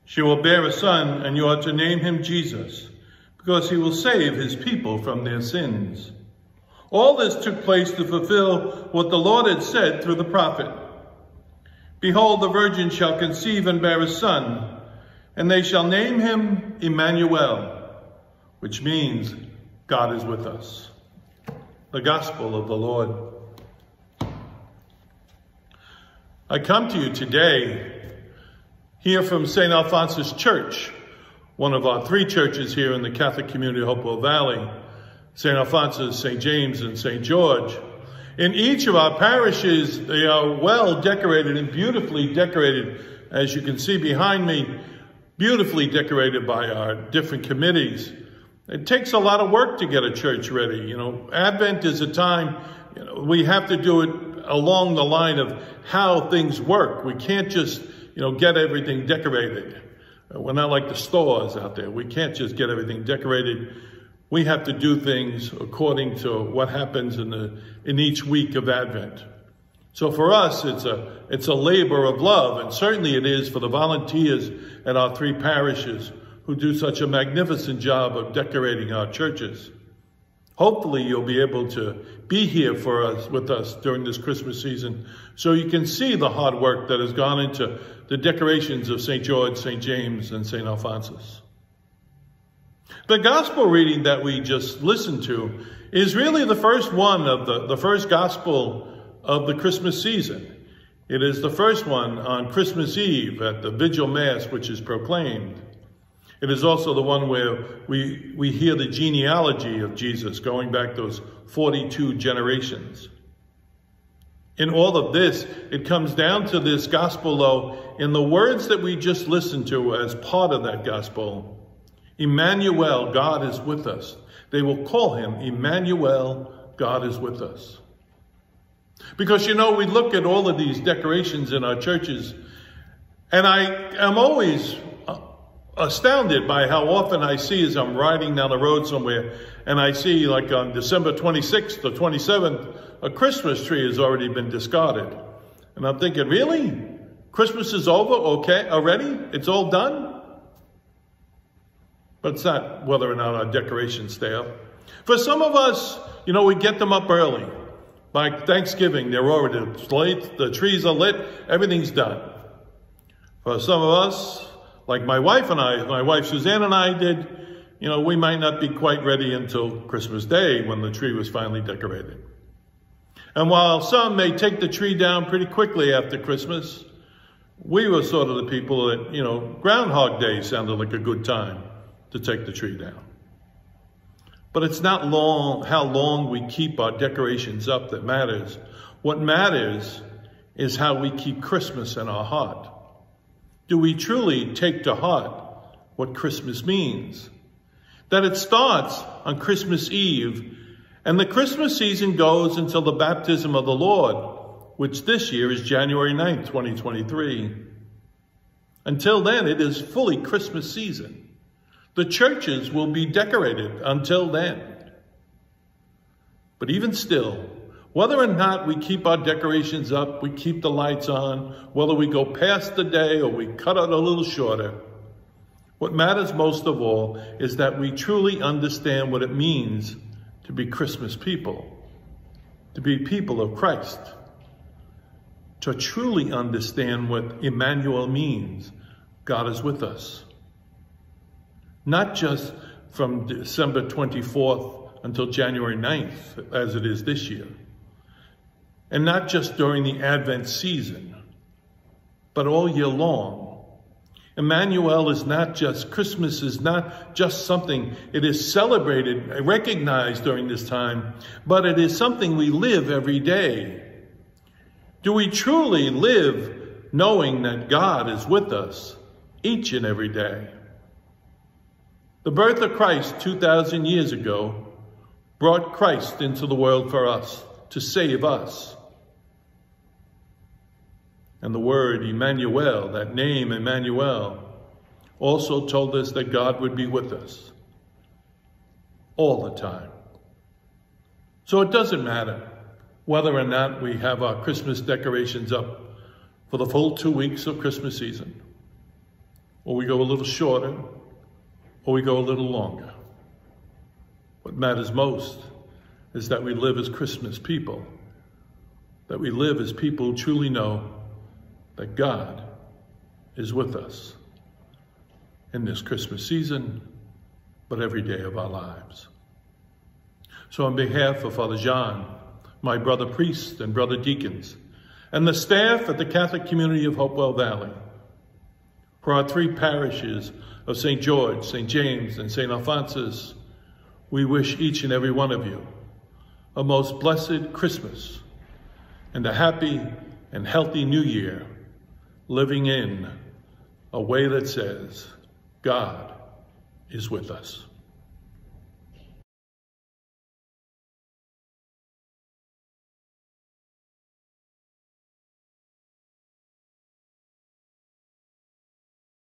She will bear a son, and you are to name him Jesus, because he will save his people from their sins. All this took place to fulfill what the Lord had said through the prophet. Behold, the virgin shall conceive and bear a son, and they shall name him Emmanuel, which means God is with us. The Gospel of the Lord. I come to you today here from St. Alphonsus Church, one of our 3 churches here in the Catholic community of Hopewell Valley, St. Alphonsus, St. James, and St. George. In each of our parishes, they are well decorated and beautifully decorated, as you can see behind me, beautifully decorated by our different committees. It takes a lot of work to get a church ready. You know, Advent is a time, we have to do it along the line of how things work. We can't just, get everything decorated. We're not like the stores out there. We can't just get everything decorated. We have to do things according to what happens in each week of Advent. So for us, it's a labor of love, and certainly it is for the volunteers at our 3 parishes who do such a magnificent job of decorating our churches. Hopefully you'll be able to be here with us during this Christmas season so you can see the hard work that has gone into the decorations of St. George, St. James, and St. Alphonsus. The gospel reading that we just listened to is really the first one of the first gospel of the Christmas season. It is the first one on Christmas Eve at the Vigil Mass, which is proclaimed. It is also the one where we hear the genealogy of Jesus going back those 42 generations. In all of this, it comes down to this gospel, though, in the words that we just listened to as part of that gospel. Emmanuel, God is with us. They will call him Emmanuel, God is with us. Because, we look at all of these decorations in our churches, and I am always astounded by how often I see as I'm riding down the road somewhere, and I see, like on December 26th or 27th, a Christmas tree has already been discarded. And I'm thinking, really? Christmas is over? Okay, already? It's all done? But it's not whether or not our decorations stay up. For some of us, we get them up early. By Thanksgiving, they're already lit, the trees are lit, everything's done. For some of us, like my wife Suzanne and I did, we might not be quite ready until Christmas Day when the tree was finally decorated. And while some may take the tree down pretty quickly after Christmas, we were sort of the people that, Groundhog Day sounded like a good time to take the tree down. But it's not how long we keep our decorations up that matters. What matters is how we keep Christmas in our heart. Do we truly take to heart what Christmas means? That it starts on Christmas Eve, and the Christmas season goes until the baptism of the Lord, which this year is January 9th, 2023. Until then, it is fully Christmas season. The churches will be decorated until then. But even still, whether or not we keep our decorations up, we keep the lights on, whether we go past the day or we cut it a little shorter, what matters most of all is that we truly understand what it means to be Christmas people, to be people of Christ, to truly understand what Emmanuel means, God is with us. Not just from December 24th until January 9th, as it is this year. And not just during the Advent season, but all year long. Emmanuel is not just, Christmas is not just something, it is celebrated, recognized during this time, but it is something we live every day. Do we truly live knowing that God is with us each and every day? The birth of Christ 2,000 years ago brought Christ into the world for us, to save us. And the word Emmanuel, that name Emmanuel, also told us that God would be with us all the time. So it doesn't matter whether or not we have our Christmas decorations up for the full 2 weeks of Christmas season. or we go a little shorter, or we go a little longer. What matters most is that we live as Christmas people, that we live as people who truly know that God is with us in this Christmas season, but every day of our lives. So on behalf of Father John, my brother priests and brother deacons, and the staff at the Catholic community of Hopewell Valley, for our 3 parishes of St. George, St. James, and St. Alphonsus, we wish each and every one of you a most blessed Christmas and a happy and healthy New Year, living in a way that says God is with us.